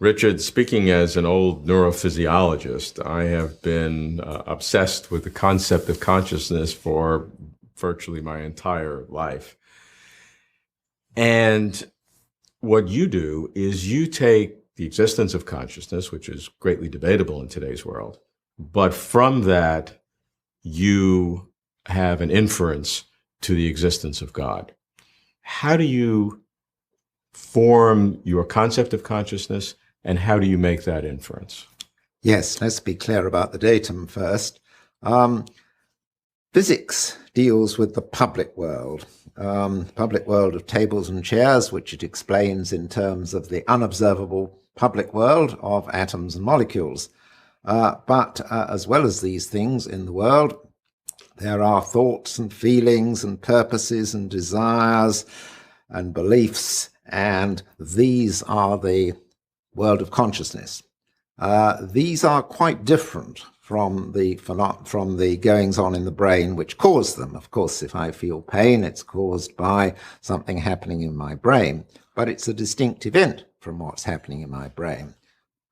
Richard, speaking as an old neurophysiologist, I have been obsessed with the concept of consciousness for virtually my entire life. And what you do is you take the existence of consciousness, which is greatly debatable in today's world, but from that, you have an inference to the existence of God. How do you form your concept of consciousness, and how do you make that inference? Yes, let's be clear about the datum first. Physics deals with the public world of tables and chairs, which it explains in terms of the unobservable public world of atoms and molecules. But as well as these things in the world, there are thoughts and feelings and purposes and desires and beliefs, and these are the world of consciousness. These are quite different from the goings-on in the brain which cause them. Of course, if I feel pain, it's caused by something happening in my brain, but it's a distinct event from what's happening in my brain.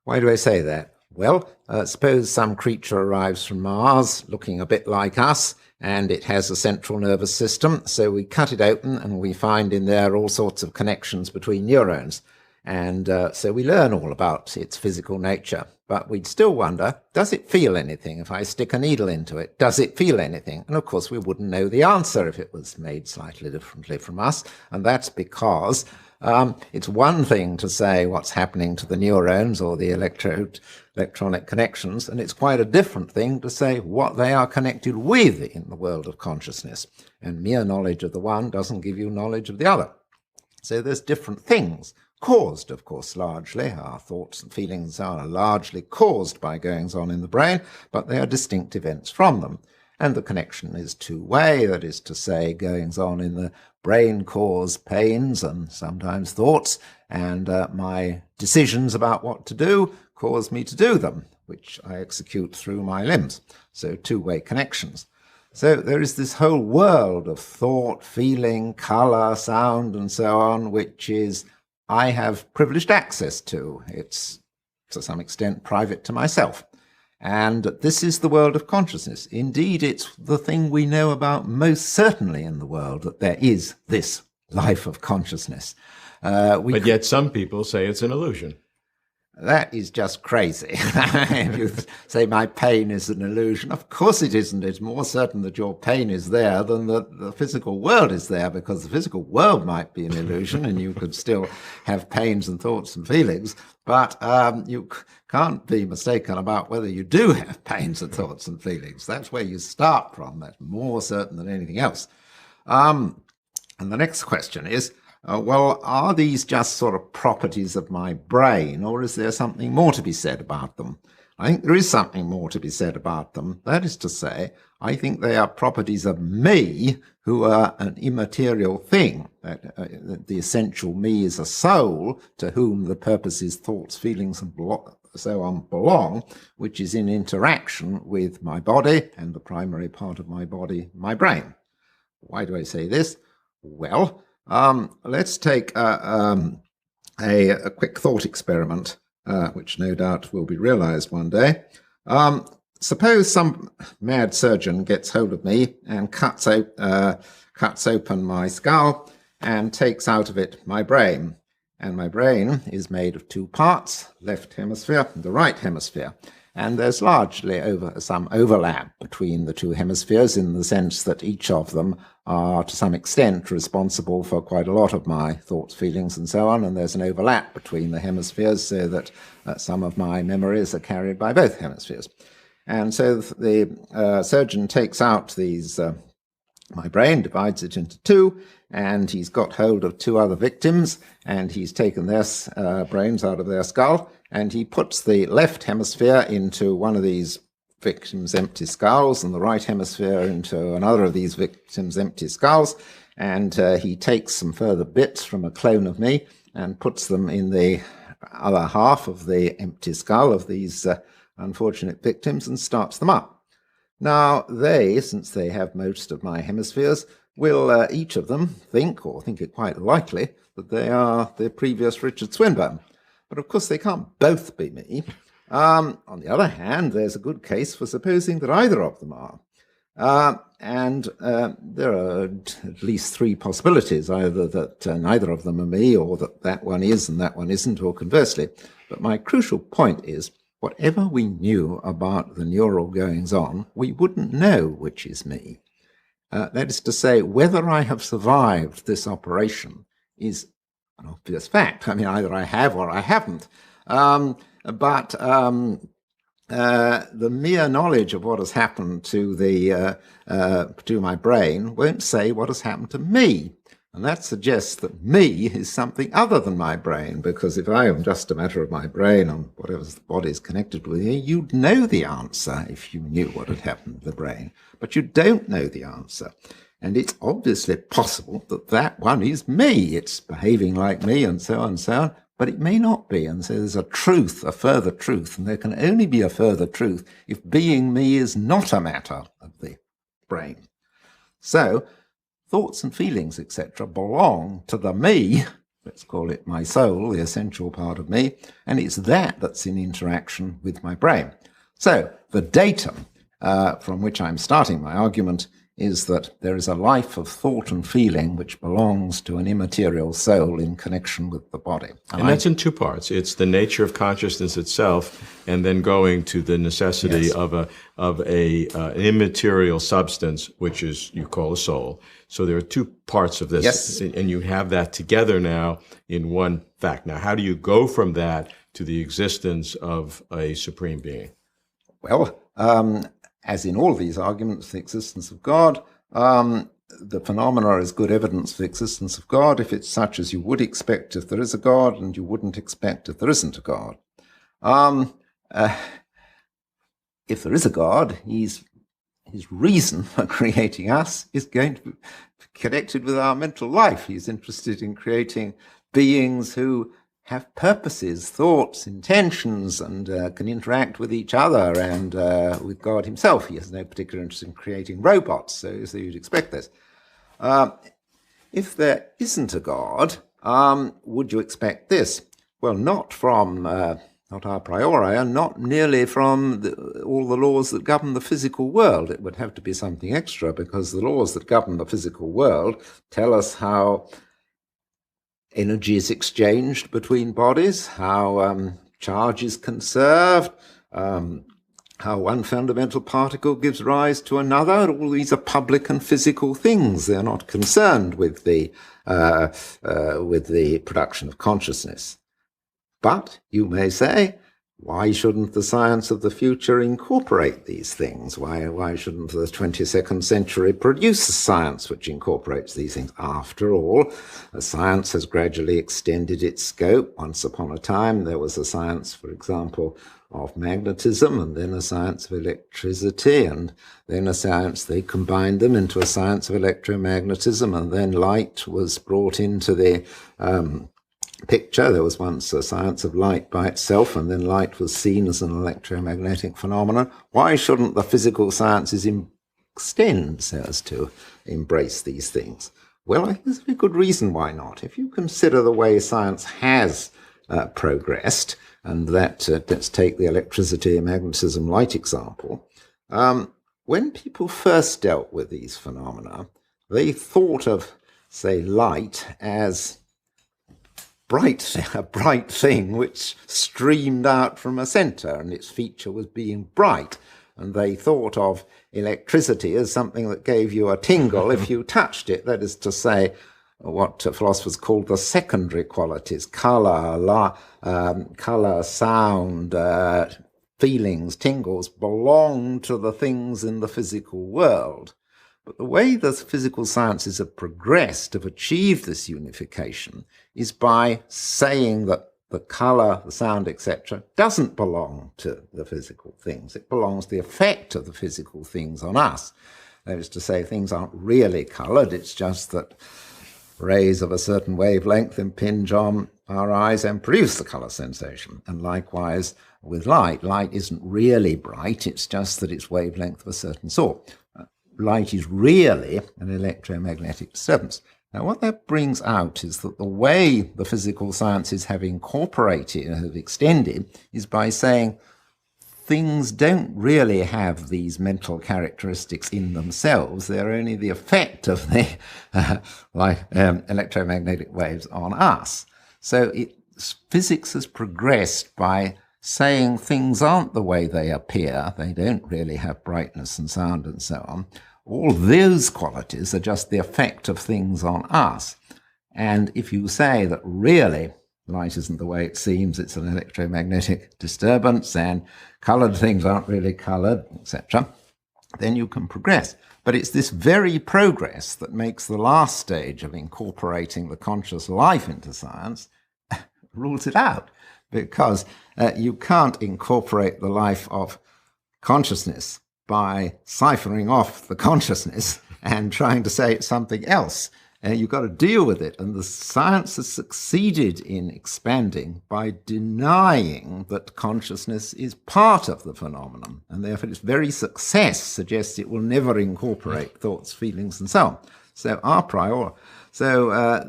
Why do I say that? Well, suppose some creature arrives from Mars looking a bit like us, and it has a central nervous system, so we cut it open and we find in there all sorts of connections between neurons. And so we learn all about its physical nature. But we'd still wonder, does it feel anything? If I stick a needle into it, does it feel anything? And of course, we wouldn't know the answer if it was made slightly differently from us. And that's because it's one thing to say what's happening to the neurons or the electronic connections, and it's quite a different thing to say what they are connected with in the world of consciousness. And mere knowledge of the one doesn't give you knowledge of the other. So there's different things. Caused, of course, largely. Our thoughts and feelings are largely caused by goings-on in the brain, but they are distinct events from them. And the connection is two-way, that is to say, goings-on in the brain cause pains and sometimes thoughts, and my decisions about what to do cause me to do them, which I execute through my limbs. So two-way connections. So there is this whole world of thought, feeling, color, sound, and so on, which is I have privileged access to. It's, to some extent, private to myself. And this is the world of consciousness. Indeed, it's the thing we know about most certainly in the world, that there is this life of consciousness. But yet some people say it's an illusion. That is just crazy. If you say my pain is an illusion, of course it isn't. It's more certain that your pain is there than that the physical world is there, because the physical world might be an illusion and you could still have pains and thoughts and feelings, but you can't be mistaken about whether you do have pains and thoughts and feelings. That's where you start from. That's more certain than anything else. And the next question is, well, are these just sort of properties of my brain, or is there something more to be said about them? I think there is something more to be said about them. That is to say, I think they are properties of me, who are an immaterial thing. That the essential me is a soul to whom the purposes, thoughts, feelings, and so on belong, which is in interaction with my body and the primary part of my body, my brain. Why do I say this? Well, let's take a quick thought experiment, which no doubt will be realized one day. Suppose some mad surgeon gets hold of me and cuts open my skull and takes out of it my brain. And my brain is made of two parts, left hemisphere and the right hemisphere. And there's largely some overlap between the two hemispheres, in the sense that each of them are to some extent responsible for quite a lot of my thoughts, feelings, and so on. And there's an overlap between the hemispheres, so that some of my memories are carried by both hemispheres. And so the surgeon takes out my brain, divides it into two, and he's got hold of two other victims, and he's taken their brains out of their skull, and he puts the left hemisphere into one of these victims' empty skulls and the right hemisphere into another of these victims' empty skulls, and he takes some further bits from a clone of me and puts them in the other half of the empty skull of these unfortunate victims and starts them up. Now they, since they have most of my hemispheres, will each of them think, or think it quite likely, that they are the previous Richard Swinburne. But of course, they can't both be me. On the other hand, there's a good case for supposing that either of them are. And there are at least three possibilities, either that neither of them are me, or that one is and that one isn't, or conversely. But my crucial point is, whatever we knew about the neural goings-on, we wouldn't know which is me. That is to say, whether I have survived this operation is an obvious fact. I mean, either I have or I haven't. But the mere knowledge of what has happened to my brain won't say what has happened to me. And that suggests that me is something other than my brain, because if I am just a matter of my brain and whatever the body is connected with, you'd know the answer if you knew what had happened to the brain. But you don't know the answer. And it's obviously possible that that one is me. It's behaving like me and so on and so on. But it may not be, and so there's a truth, a further truth, and there can only be a further truth if being me is not a matter of the brain. So thoughts and feelings, etc., belong to the me, let's call it my soul, the essential part of me, and it's that that's in interaction with my brain. So the datum from which I'm starting my argument is that there is a life of thought and feeling which belongs to an immaterial soul in connection with the body. And that's in two parts. It's the nature of consciousness itself, and then going to the necessity of an immaterial substance, which is you call a soul. So there are two parts of this, and you have that together now in one fact. Now, how do you go from that to the existence of a supreme being? Well, as in all these arguments, the existence of God, the phenomena is good evidence for the existence of God if it's such as you would expect if there is a God and you wouldn't expect if there isn't a God. If there is a God, his reason for creating us is going to be connected with our mental life. He's interested in creating beings who have purposes, thoughts, intentions, and can interact with each other and with God himself. He has no particular interest in creating robots, so you'd expect this. If there isn't a God, would you expect this? Well, not from, not a priori, and not nearly from all the laws that govern the physical world. It would have to be something extra, because the laws that govern the physical world tell us how energy is exchanged between bodies, how charge is conserved, how one fundamental particle gives rise to another. All these are public and physical things. They're not concerned with the production of consciousness. But you may say, why shouldn't the science of the future incorporate these things? Why shouldn't the 22nd century produce a science which incorporates these things? After all, science has gradually extended its scope. Once upon a time, there was a science, for example, of magnetism, and then a science of electricity, and then a science, they combined them into a science of electromagnetism, and then light was brought into the picture. There was once a science of light by itself, and then light was seen as an electromagnetic phenomenon. Why shouldn't the physical sciences extend so as to embrace these things? Well, there's a very good reason why not. If you consider the way science has progressed, and that, let's take the electricity, magnetism, light example, when people first dealt with these phenomena, they thought of, say, light as a bright thing which streamed out from a center, and its feature was being bright. And they thought of electricity as something that gave you a tingle if you touched it. That is to say, what philosophers called the secondary qualities, color, sound, feelings, tingles, belong to the things in the physical world. But the way the physical sciences have progressed, have achieved this unification, is by saying that the color, the sound, etc., doesn't belong to the physical things. It belongs to the effect of the physical things on us. That is to say, things aren't really colored. It's just that rays of a certain wavelength impinge on our eyes and produce the color sensation. And likewise with light. Light isn't really bright. It's just that it's wavelength of a certain sort. Light is really an electromagnetic disturbance. Now, what that brings out is that the way the physical sciences have incorporated and have extended is by saying things don't really have these mental characteristics in themselves. They're only the effect of the electromagnetic waves on us. So physics has progressed by saying things aren't the way they appear. They don't really have brightness and sound and so on. All those qualities are just the effect of things on us. And if you say that really light isn't the way it seems, it's an electromagnetic disturbance, and coloured things aren't really coloured, etc., then you can progress. But it's this very progress that makes the last stage of incorporating the conscious life into science rules it out, because you can't incorporate the life of consciousness by ciphering off the consciousness and trying to say it's something else. You've got to deal with it. And the science has succeeded in expanding by denying that consciousness is part of the phenomenon. And therefore its very success suggests it will never incorporate thoughts, feelings, and so on. So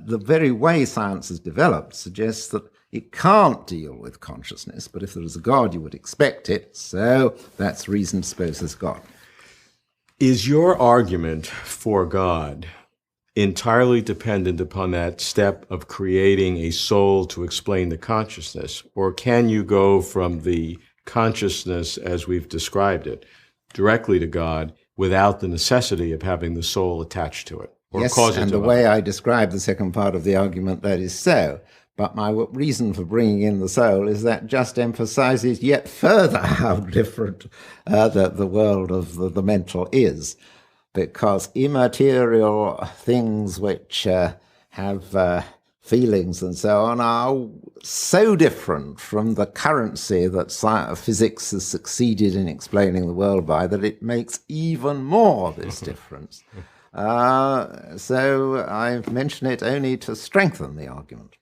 the very way science has developed suggests that it can't deal with consciousness, but if there is a God, you would expect it. So that's reason to suppose there's God. Is your argument for God entirely dependent upon that step of creating a soul to explain the consciousness? Or can you go from the consciousness as we've described it directly to God without the necessity of having the soul attached to it? Or yes, cause it and to the way I describe the second part of the argument, that is so. But my reason for bringing in the soul is that just emphasizes yet further how different the world of the mental is. Because immaterial things which have feelings and so on are so different from the currency that physics has succeeded in explaining the world by that it makes even more of this difference. So I mention it only to strengthen the argument.